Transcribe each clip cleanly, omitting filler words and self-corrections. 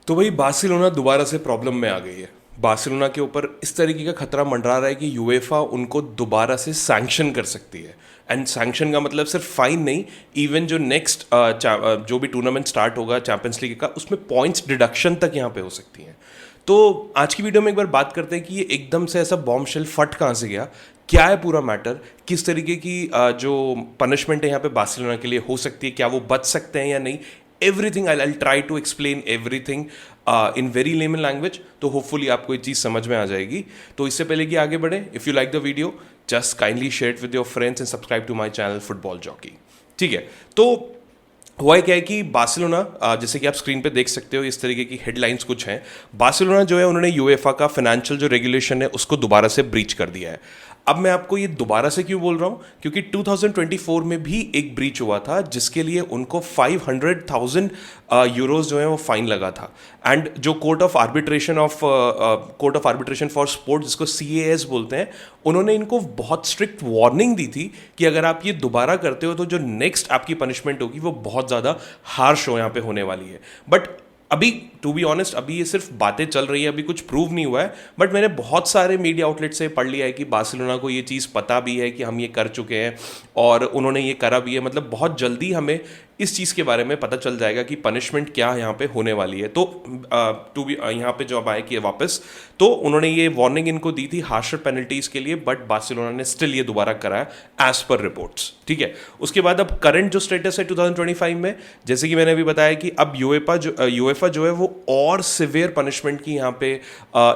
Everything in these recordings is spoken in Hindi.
तो भाई बार्सिलोना दोबारा से प्रॉब्लम में आ गई है। बार्सिलोना के ऊपर इस तरीके का खतरा मंडरा रहा है कि यूएफा उनको दोबारा से सैंक्शन कर सकती है। एंड सैंक्शन का मतलब सिर्फ फाइन नहीं, इवन जो नेक्स्ट जो भी टूर्नामेंट स्टार्ट होगा चैंपियंस लीग का, उसमें पॉइंट्स डिडक्शन तक यहाँ पे हो सकती हैं। तो आज की वीडियो में एक बार बात करते हैं कि ये एकदम से ऐसा बॉम्ब शेल फट कहाँ से गया, क्या है पूरा मैटर, किस तरीके की जो पनिशमेंट है यहाँ पे बार्सिलोना के लिए हो सकती है, क्या वो बच सकते हैं या नहीं। Everything I try to explain everything in very layman language, तो होपफुली आपको ये चीज़ समझ में आ जाएगी। तो इससे पहले कि आगे बढ़े, if you like the video just kindly share it with your friends and subscribe to my channel football jockey. ठीक है, तो हुआ क्या है कि बार्सिलोना, जैसे कि आप स्क्रीन पे देख सकते हो, इस तरीके की हेडलाइंस कुछ हैं। बार्सिलोना जो है उन्होंने यूएफा का फाइनेंशियल जो रेगुलेशन है उसको दोबारा से ब्रीच कर दिया है। अब मैं आपको ये दोबारा से क्यों बोल रहा हूँ, क्योंकि 2024 में भी एक ब्रीच हुआ था जिसके लिए उनको 500,000 यूरोज जो है वो फाइन लगा था। एंड जो court of arbitration for sport, जिसको CAS बोलते हैं, उन्होंने इनको बहुत स्ट्रिक्ट वार्निंग दी थी कि अगर आप ये दोबारा करते हो तो जो नेक्स्ट आपकी पनिशमेंट होगी वो बहुत ज़्यादा हार्श हो यहाँ पे होने वाली है। बट अभी टू बी ऑनेस्ट अभी ये सिर्फ बातें चल रही है, अभी कुछ प्रूव नहीं हुआ है। बट मैंने बहुत सारे मीडिया आउटलेट से पढ़ लिया है कि बार्सिलोना को ये चीज़ पता भी है कि हम ये कर चुके हैं और उन्होंने ये करा भी है। मतलब बहुत जल्दी हमें इस चीज़ के बारे में पता चल जाएगा कि पनिशमेंट क्या यहाँ पे होने वाली है। तो टू बी यहाँ पे जब आए कि वापस, तो उन्होंने ये वार्निंग इनको दी थी हार्शर पेनल्टीज़ के लिए, बट बार्सिलोना ने स्टिल ये दोबारा कराया एज पर रिपोर्ट्स। ठीक है, उसके बाद अब करंट जो स्टेटस है 2025 में, जैसे कि मैंने अभी बताया कि अब यूएफा जो है वो और सिवियर पनिशमेंट की यहाँ पे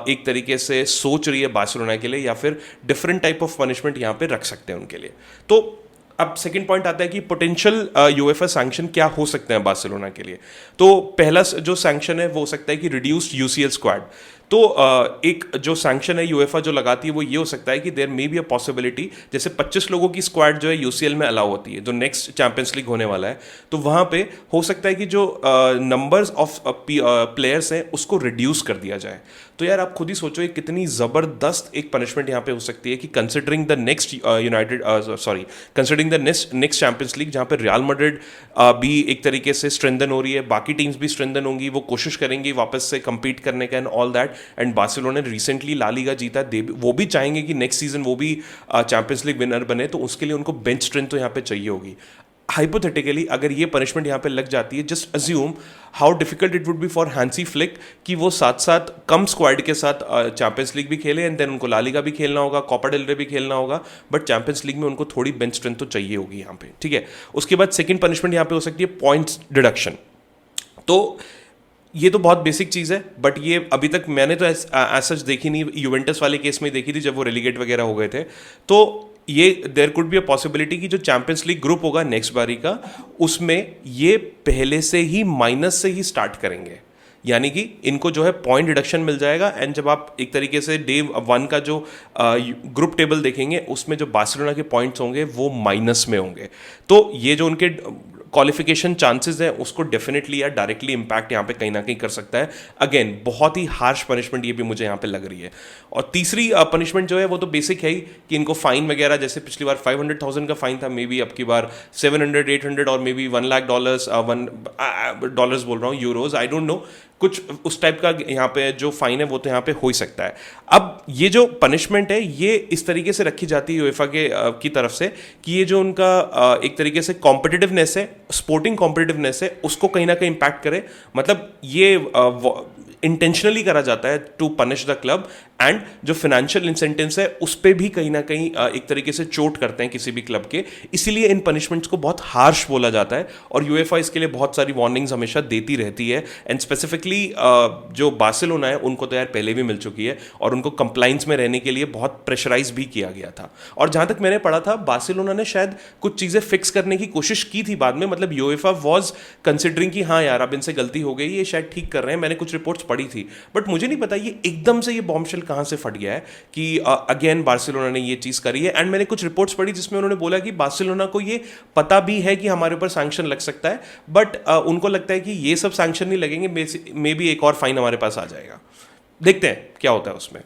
एक तरीके से सोच रही है बार्सिलोना के लिए, या फिर डिफरेंट टाइप ऑफ पनिशमेंट यहाँ पे रख सकते हैं उनके लिए। तो अब सेकंड पॉइंट आता है कि पोटेंशियल यूएफए सैंक्शन क्या हो सकते हैं बार्सिलोना के लिए। तो पहला जो सैंक्शन है वो हो सकता है कि रिड्यूस्ड यूसीएल स्क्वाड। तो एक जो सैंक्शन है यूएफा जो लगाती है वो ये हो सकता है कि there may be a possibility, जैसे 25 लोगों की स्क्वाड जो है यूसीएल में अलाउ होती है, जो नेक्स्ट चैंपियंस लीग होने वाला है, तो वहाँ पे हो सकता है कि जो नंबर्स ऑफ प्लेयर्स हैं उसको रिड्यूस कर दिया जाए। तो यार आप खुद ही सोचो ये कितनी ज़बरदस्त एक पनिशमेंट यहाँ पे हो सकती है कि considering the next considering the next champions league, जहाँ पे रियल मैड्रिड भी एक तरीके से स्ट्रेंथन हो रही है, बाकी टीम्स भी स्ट्रेंथन होंगी, वो कोशिश करेंगी वापस से compete करने का and all that. And Barcelona ने रिसेंटली ला लीगा जीता, वो भी चाहेंगे कि नेक्स्ट सीजन वो भी चैंपियंस लीग विनर बने, तो उसके लिए उनको बेंच स्ट्रेंथ तो यहाँ पे चाहिए होगी। हाइपोथेटिकली अगर ये पनिशमेंट यहाँ पे लग जाती है, just assume how difficult it would be for Hansi flick कि वो साथ साथ कम स्क्वाड के साथ चैंपियंस लीग भी खेले एंड देन उनको ला लीगा भी खेलना होगा, कोपा डेल रे भी खेलना होगा, बट चैंपियंस लीग में उनको थोड़ी बेंच स्ट्रेंथ तो चाहिए होगी यहाँ पे। ठीक है, उसके बाद सेकंड पनिशमेंट यहाँ पे हो सकती है पॉइंट्स डिडक्शन। तो ये तो बहुत बेसिक चीज़ है, बट ये अभी तक मैंने तो सच देखी नहीं, यूवेंटस वाले केस में देखी थी जब वो रेलीगेट वगैरह हो गए थे। तो ये there could be a possibility कि जो चैंपियंस लीग ग्रुप होगा नेक्स्ट बारी का, उसमें ये पहले से ही माइनस से ही स्टार्ट करेंगे, यानी कि इनको जो है पॉइंट डिडक्शन मिल जाएगा। एंड जब आप एक तरीके से डे 1 का जो ग्रुप टेबल देखेंगे उसमें जो बार्सिलोना के पॉइंट्स होंगे वो माइनस में होंगे। तो ये जो उनके क्वालिफिकेशन चांसेस हैं उसको डेफिनेटली या डायरेक्टली इंपैक्ट यहाँ पे कहीं ना कहीं कर सकता है। अगेन बहुत ही हार्श पनिशमेंट ये भी मुझे यहाँ पे लग रही है। और तीसरी पनिशमेंट जो है वो तो बेसिक है ही कि इनको फाइन वगैरह, जैसे पिछली बार 500,000 का फाइन था, मे बी अब की बार 700, 800 और मे बी $1,00,000 $1 बोल रहा हूँ, यूरोज, आई डोंट नो, कुछ उस टाइप का यहाँ पे जो फाइन है वो तो यहाँ पे हो ही सकता है। अब ये जो पनिशमेंट है ये इस तरीके से रखी जाती है यूएफा की तरफ से कि ये जो उनका एक तरीके से कॉम्पिटिटिवनेस है, स्पोर्टिंग कॉम्पिटिटिवनेस है, उसको कहीं ना कहीं इम्पैक्ट करे। मतलब ये इंटेंशनली करा जाता है to punish the club, and जो फाइनेंशियल इंसेंटिव्स है उस पर भी कहीं ना कहीं एक तरीके से चोट करते हैं किसी भी क्लब के, इसीलिए इन पनिशमेंट्स को बहुत हार्श बोला जाता है। और यूएफा इसके लिए बहुत सारी वार्निंग्स हमेशा देती रहती है। एंड स्पेसिफिकली जो बार्सिलोना है उनको तो यार पहले भी मिल चुकी है और उनको कंप्लाइंस में रहने के लिए बहुत प्रेशराइज भी किया गया था। और जहाँ तक मैंने पढ़ा था बार्सिलोना ने शायद कुछ चीज़ें फिक्स करने की कोशिश की थी बाद में, मतलब यूएफा वॉज कंसिडरिंग कि हाँ यार अब इनसे गलती हो गई, ये शायद ठीक कर रहे हैं, मैंने कुछ रिपोर्ट्स पढ़ी थी। बट मुझे नहीं पता ये एकदम से ये बॉम्बशेल कहाँ से फट गया है कि अगेन बार्सिलोना ने ये चीज़ करी है। एंड मैंने कुछ रिपोर्ट्स पढ़ी जिसमें उन्होंने बोला कि बार्सिलोना को ये पता भी है कि हमारे ऊपर सैंक्शन लग सकता है, बट उनको लगता है कि ये सब सैंक्शन नहीं लगेंगे, मे बी एक और फाइन हमारे पास आ जाएगा, देखते हैं क्या होता है उसमें।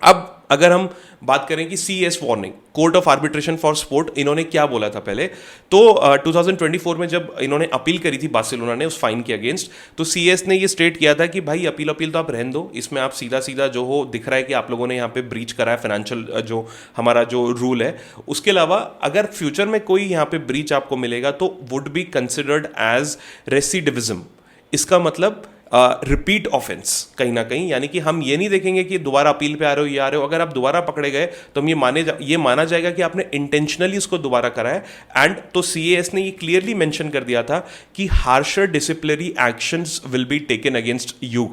अब अगर हम बात करें कि CAS warning, court of arbitration for sport, इन्होंने क्या बोला था पहले, तो 2024 में जब इन्होंने अपील करी थी बार्सिलोना ने उस फाइन के अगेंस्ट, तो CAS ने ये स्टेट किया था कि भाई अपील तो आप रहने दो, इसमें आप सीधा सीधा जो हो दिख रहा है कि आप लोगों ने यहाँ पे ब्रीच करा है फाइनेंशियल जो हमारा जो रूल है। उसके अलावा अगर फ्यूचर में कोई यहाँ पे ब्रीच आपको मिलेगा तो वुड बी कंसिडर्ड एज रेसिडिविज्म। इसका मतलब रिपीट ऑफेंस कहीं ना कहीं, यानी कि हम ये नहीं देखेंगे कि दोबारा अपील पे आ रहे हो, ये आ रहे हो, अगर आप दोबारा पकड़े गए तो हम ये माना जाएगा कि आपने इंटेंशनली उसको दोबारा करा है। एंड तो CAS ने ये क्लियरली मेंशन कर दिया था कि harsher disciplinary actions will be taken against you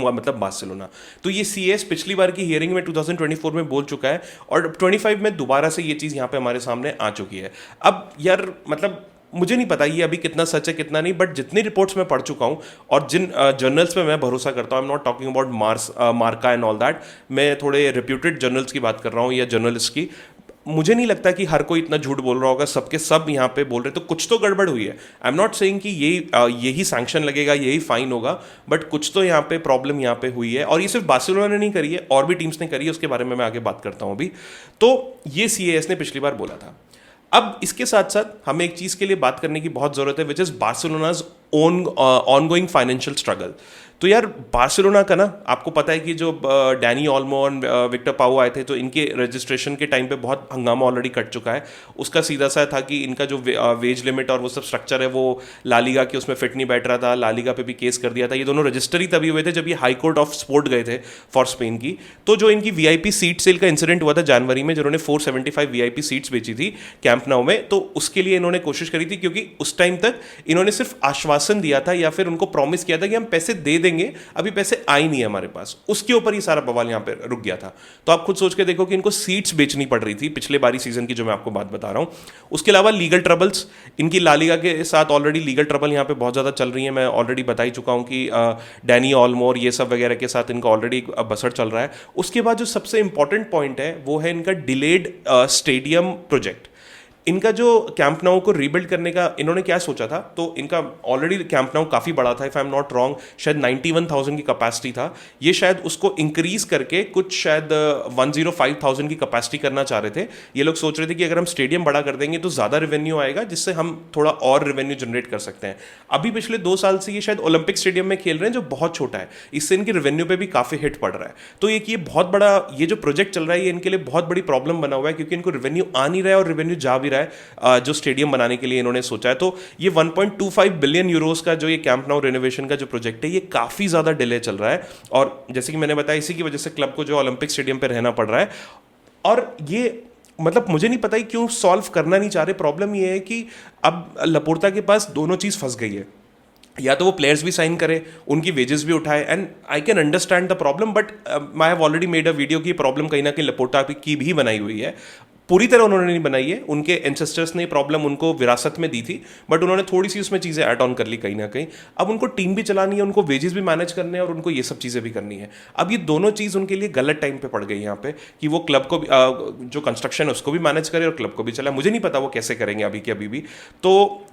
मतलब बार्सिलोना। तो ये CAS पिछली बार की हियरिंग में 2024 में बोल चुका है और 25 में दोबारा से ये चीज़ यहाँ पे हमारे सामने आ चुकी है। अब यार मतलब मुझे नहीं पता ये अभी कितना सच है कितना नहीं, बट जितनी रिपोर्ट्स मैं पढ़ चुका हूँ और जिन जर्नल्स पे मैं भरोसा करता हूँ, I am not talking about मार्का एंड ऑल दैट, मैं थोड़े रिप्यूटेड जर्नल्स की बात कर रहा हूँ या जर्नलिस्ट की, मुझे नहीं लगता कि हर कोई इतना झूठ बोल रहा होगा, सबके सब यहाँ पे बोल रहे, तो कुछ तो गड़बड़ हुई है। आई एम नॉट सेइंग कि यही सैंक्शन लगेगा, यही फाइन होगा, बट कुछ तो यहाँ पे प्रॉब्लम यहाँ पे हुई है। और ये सिर्फ बार्सिलोना ने नहीं करी है, और भी टीम्स ने करी है, उसके बारे में मैं आगे बात करता हूँ अभी। तो ये CAS ने पिछली बार बोला था। अब इसके साथ साथ हमें एक चीज़ के लिए बात करने की बहुत ज़रूरत है, which is Barcelona's own ongoing financial struggle. तो यार बार्सिलोना का ना, आपको पता है कि जो डैनी ओल्मो और विक्टर पाओ आए थे, तो इनके रजिस्ट्रेशन के टाइम पे बहुत हंगामा ऑलरेडी कट चुका है। उसका सीधा सा था कि इनका जो वेज लिमिट और वो सब स्ट्रक्चर है वो लालीगा के उसमें फिट नहीं बैठ रहा था, लालीगा पे भी केस कर दिया था। ये दोनों रजिस्टर ही तभी हुए थे जब ये हाई कोर्ट ऑफ स्पोर्ट गए थे फॉर स्पेन की। तो जो इनकी VIP सीट सेल का इंसिडेंट हुआ था जनवरी में, जिन्होंने 475 VIP सीट्स बेची थी कैंप नाउ में, तो उसके लिए इन्होंने कोशिश करी थी, क्योंकि उस टाइम तक इन्होंने सिर्फ आश्वासन दिया था या फिर उनको प्रॉमिस किया था कि हम पैसे दे देंगे, अभी पैसे आई नहीं है हमारे पास। उसके ऊपर ही सारा बवाल यहाँ पे रुक गया था। तो आप खुद सोच के देखो कि इनको सीट्स बेचनी पड़ रही थी पिछले बारी सीजन की, जो मैं आपको बात बता रहा हूँ। उसके अलावा लीगल ट्रबल्स, इनकी लालीगा के साथ ऑलरेडी लीगल ट्रबल यहाँ पे बहुत ज़्यादा चल रही है। मैं ऑलरेडी बता ही चुका हूँ कि डैनी ओल्मो और ये सब वगैरह के साथ इनका ऑलरेडी बसर चल रहा है। उसके बाद जो सबसे इंपॉर्टेंट पॉइंट है वो है इनका डिलेड स्टेडियम प्रोजेक्ट। इनका जो कैंप नाउ को रीबिल्ड करने का इन्होंने क्या सोचा था, तो इनका ऑलरेडी कैंप नाउ काफ़ी बड़ा था, if I am not wrong शायद 91,000 की कैपेसिटी था। ये शायद उसको इंक्रीज करके कुछ शायद 105,000 की कैपेसिटी करना चाह रहे थे। ये लोग सोच रहे थे कि अगर हम स्टेडियम बड़ा कर देंगे तो ज़्यादा रेवेन्यू आएगा, जिससे हम थोड़ा और रेवेन्यू जनरेट कर सकते हैं। अभी पिछले 2 साल से ये शायद ओलंपिक स्टेडियम में खेल रहे हैं, जो बहुत छोटा है, इससे इनकी रेवेन्यू पे भी काफ़ी हिट पड़ रहा है। तो ये बहुत बड़ा ये जो प्रोजेक्ट चल रहा है, ये इनके लिए बहुत बड़ी प्रॉब्लम बना हुआ है, क्योंकि इनको रेवेन्यू आ नहीं रहा है और रेवेन्यू जा भी रहा है जो स्टेडियम बनाने के लिए इन्होंने सोचा है। तो ये 1.25 बिलियन यूरोस का जो ये कैंप नाउ रेनोवेशन का जो प्रोजेक्ट है, ये काफ़ी ज़्यादा डिले चल रहा है। और जैसे कि मैंने बताया, इसी की वजह से क्लब को जो ओलंपिक स्टेडियम पे रहना पड़ रहा है। और ये मतलब मुझे नहीं पता ही क्यों सॉल्व करना नहीं चाह रहे। प्रॉब्लम ये है कि अब लपोर्ता के पास दोनों चीज़ फंस गई है, या तो वो प्लेयर्स भी साइन करे, उनकी वेजेस भी उठाए, and I can understand the problem, but I have already made a video की प्रॉब्लम कहीं ना कहीं लपोर्टा की भी बनाई हुई है। पूरी तरह उन्होंने नहीं बनाई है, उनके एंसेस्टर्स ने प्रॉब्लम उनको विरासत में दी थी, बट उन्होंने थोड़ी सी उसमें चीज़ें ऐड ऑन कर ली कहीं ना कहीं। अब उनको टीम भी चलानी है, उनको वेजेस भी मैनेज करने हैं और उनको ये सब चीज़ें भी करनी है। अब ये दोनों चीज़ उनके लिए गलत टाइम पे पड़ गई यहाँ पे, कि वो क्लब को जो कंस्ट्रक्शन है उसको भी मैनेज करे और क्लब को भी चलाए। मुझे नहीं पता वो कैसे करेंगे अभी के अभी भी। तो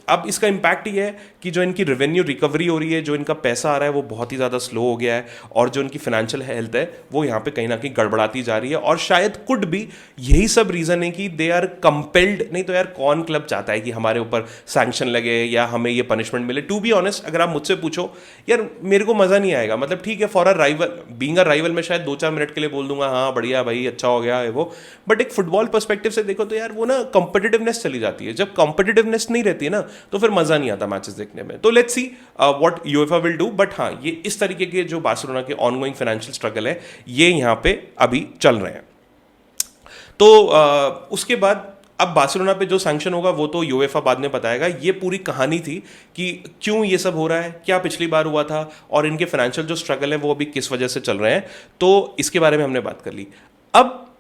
अब इसका इम्पैक्ट ये है कि जो इनकी रेवेन्यू रिकवरी हो रही है, जो इनका पैसा आ रहा है, वो बहुत ही ज़्यादा स्लो हो गया है, और जो इनकी फाइनेंशियल हेल्थ है वो यहाँ पे कहीं ना कहीं गड़बड़ाती जा रही है। और शायद कुड भी यही सब रीज़न है कि दे आर कंपेल्ड। नहीं तो यार कौन क्लब चाहता है कि हमारे ऊपर सैंक्शन लगे या हमें ये पनिशमेंट मिले। टू बी ऑनेस्ट, अगर आप मुझसे पूछो यार, मेरे को मज़ा नहीं आएगा। मतलब ठीक है, for a rival, being a rival, मैं शायद 2-4 मिनट के लिए बोल दूंगा हाँ बढ़िया भाई, अच्छा हो गया है वो, बट एक फुटबॉल पर्सपेक्टिव से देखो तो यार वो ना कॉम्पिटिटिवनेस चली जाती है। जब कॉम्पिटिटिवनेस नहीं रहती है ना, तो फिर मज़ा नहीं आता मैचेस देखने में। तो let's see what UEFA will do. But हाँ, ये इस तरीके के जो बार्सिलोना के ऑनगोइंग फाइनेंशियल स्ट्रगल है, ये यहाँ पे अभी चल रहे हैं। तो उसके बाद अब बार्सिलोना पे जो सैंक्शन होगा वो तो यूएफा बाद में बताएगा। ये पूरी कहानी थी कि क्यों ये सब हो रहा है, क्या पिछली बार हुआ था, और इनके फाइनेंशियल जो स्ट्रगल है वो अभी किस वजह से चल रहे हैं। तो इसके बारे में हमने बात कर ली। अब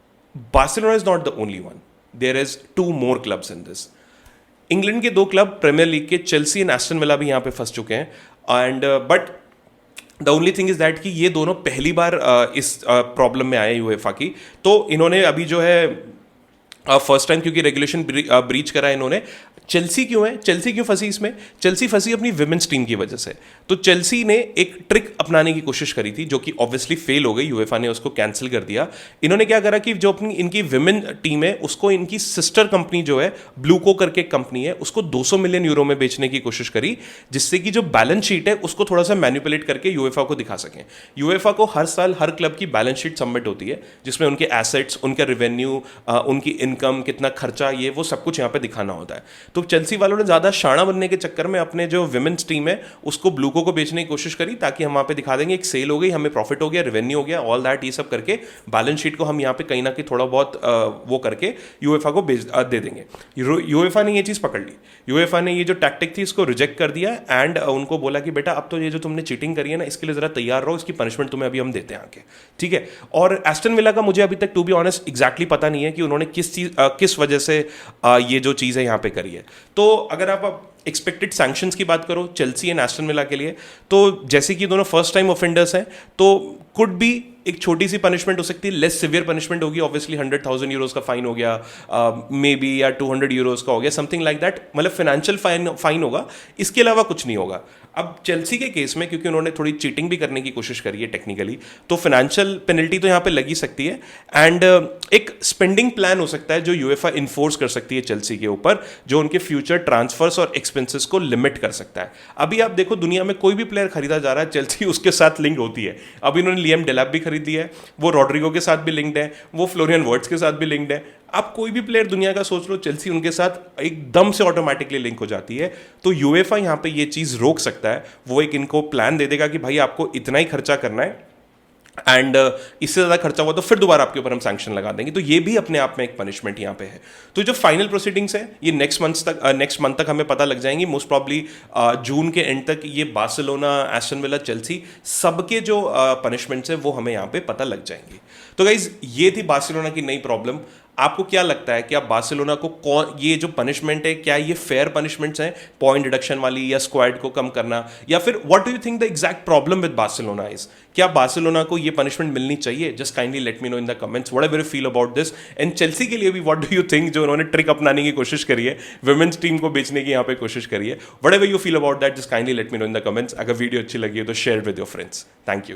Barcelona is not the only one, there is 2 more clubs in this. England के 2 क्लब प्रीमियर लीग के, चेल्सी एंड एस्टन विला, भी यहाँ पे फंस चुके हैं। And but the only thing is that कि ये दोनों पहली बार इस प्रॉब्लम में आए यूएफा की। तो इन्होंने अभी जो है फर्स्ट टाइम, क्योंकि रेगुलेशन ब्रीच करा इन्होंने, चेल्सी क्यों है, चेल्सी क्यों फंसी इसमें? चेल्सी फंसी अपनी विमेंस टीम की वजह से। तो चेल्सी ने एक ट्रिक अपनाने की कोशिश करी थी जो कि ऑब्वियसली फेल हो गई, यूएफए ने उसको कैंसिल कर दिया। इन्होंने क्या करा कि जो अपनी इनकी विमेन टीम है उसको इनकी सिस्टर कंपनी जो है ब्लूको करके कंपनी है उसको 200 मिलियन यूरो में बेचने की कोशिश करी, जिससे कि जो बैलेंस शीट है उसको थोड़ा सा मैनिपुलेट करके यूएफए को दिखा सकें। यूएफए को हर साल हर क्लब की बैलेंस शीट सबमिट होती है जिसमें उनके एसेट्स, उनका रेवेन्यू, उनकी इनकम, कितना खर्चा, ये वो सब कुछ यहाँ पे दिखाना होता है। तो चेल्सी वालों ने ज़्यादा शाणा बनने के चक्कर में अपने जो विमेंस टीम है उसको ब्लूको को बेचने की कोशिश करी, ताकि हम वहाँ पे दिखा देंगे एक सेल हो गई, हमें प्रॉफिट हो गया, रेवेन्यू हो गया, ऑल दैट, ये सब करके बैलेंस शीट को हम यहाँ पे कहीं ना कहीं थोड़ा बहुत वो करके यूएफए को दे देंगे। यूएफए ने ये चीज़ पकड़ ली, यूएफए ने ये जो टैक्टिक थी इसको रिजेक्ट कर दिया एंड उनको बोला कि बेटा अब तो ये जो तुमने चीटिंग करी है ना इसके लिए ज़रा तैयार रहो, इसकी पनिशमेंट तुम्हें अभी हम देते हैं आके, ठीक है। और एस्टन विला का मुझे अभी तक टू बी ऑनेस्ट एग्जैक्टली पता नहीं है कि उन्होंने किस वजह से ये जो चीज़ है यहाँ पे करी है। तो अगर आप एक्सपेक्टेड सैंक्शंस की बात करो चेल्सी एंड एस्टन विला के लिए, तो जैसे कि दोनों फर्स्ट टाइम ऑफेंडर्स हैं तो कुड बी एक छोटी सी पनिशमेंट हो सकती है, लेस सिवियर पनिशमेंट होगी, ऑब्वियसली 100,000 यूरोज का फाइन हो गया, मे बी या 200 यूरोज का हो गया, समथिंग लाइक दैट, मतलब फाइनेंशियल फाइन होगा, इसके अलावा कुछ नहीं होगा। अब चेल्सी के केस में क्योंकि उन्होंने थोड़ी चीटिंग भी करने की कोशिश करी है टेक्निकली, तो फाइनेंशियल पेनल्टी तो यहाँ पे लगी सकती है एंड एक स्पेंडिंग प्लान हो सकता है जो यूएफए इन्फोर्स कर सकती है चेल्सी के ऊपर, जो उनके फ्यूचर ट्रांसफर्स और एक्सपेंसेस को लिमिट कर सकता है। अभी आप देखो दुनिया में कोई भी प्लेयर खरीदा जा रहा है चेल्सी उसके साथ लिंक होती है। अब इन्होंने लियम डेलाप भी खरीद लिया है, वो रॉड्रिगो के साथ भी लिंक्ड है, वो फ्लोरियन वर्ट्स के साथ भी लिंक्ड है। आप कोई भी प्लेयर दुनिया का सोच लो, चेल्सी उनके साथ एकदम से ऑटोमेटिकली लिंक हो जाती है। तो यूएफए यहाँ पे ये चीज़ रोक सकता है, वो एक इनको प्लान दे देगा कि भाई आपको इतना ही खर्चा करना है एंड इससे ज़्यादा खर्चा हुआ तो फिर दोबारा आपके ऊपर हम सैंक्शन लगा देंगे। तो ये भी अपने आप में एक पनिशमेंट यहाँ पे है। तो जो फाइनल प्रोसीडिंग्स है ये नेक्स्ट मंथ तक हमें पता लग जाएंगी, मोस्ट प्रॉब्ली जून के एंड तक ये बार्सिलोना, एस्टन विला, चेल्सी सबके जो पनिशमेंट्स है वो हमें यहाँ पे पता लग जाएंगी। तो गाइज ये थी बार्सिलोना की नई प्रॉब्लम। आपको क्या लगता है कि आप बार्सिलोना को ये जो पनिशमेंट है क्या ये फेयर पनिशमेंट्स हैं, पॉइंट डिडक्शन वाली या स्क्वाड को कम करना, या फिर what do you think the exact problem with Barcelona is? क्या बार्सिलोना को ये पनिशमेंट मिलनी चाहिए? Just kindly let me know in the comments what ever you feel about this. And Chelsea के लिए भी व्हाट डू यू थिंक, जो उन्होंने ट्रिक अपनाने की कोशिश करी है, वुमेन्स टीम को बेचने की यहाँ पे कोशिश करी है, what ever you feel about that just kindly let me know in the comments. अगर वीडियो अच्छी लगी है तो share with your friends. Thank you.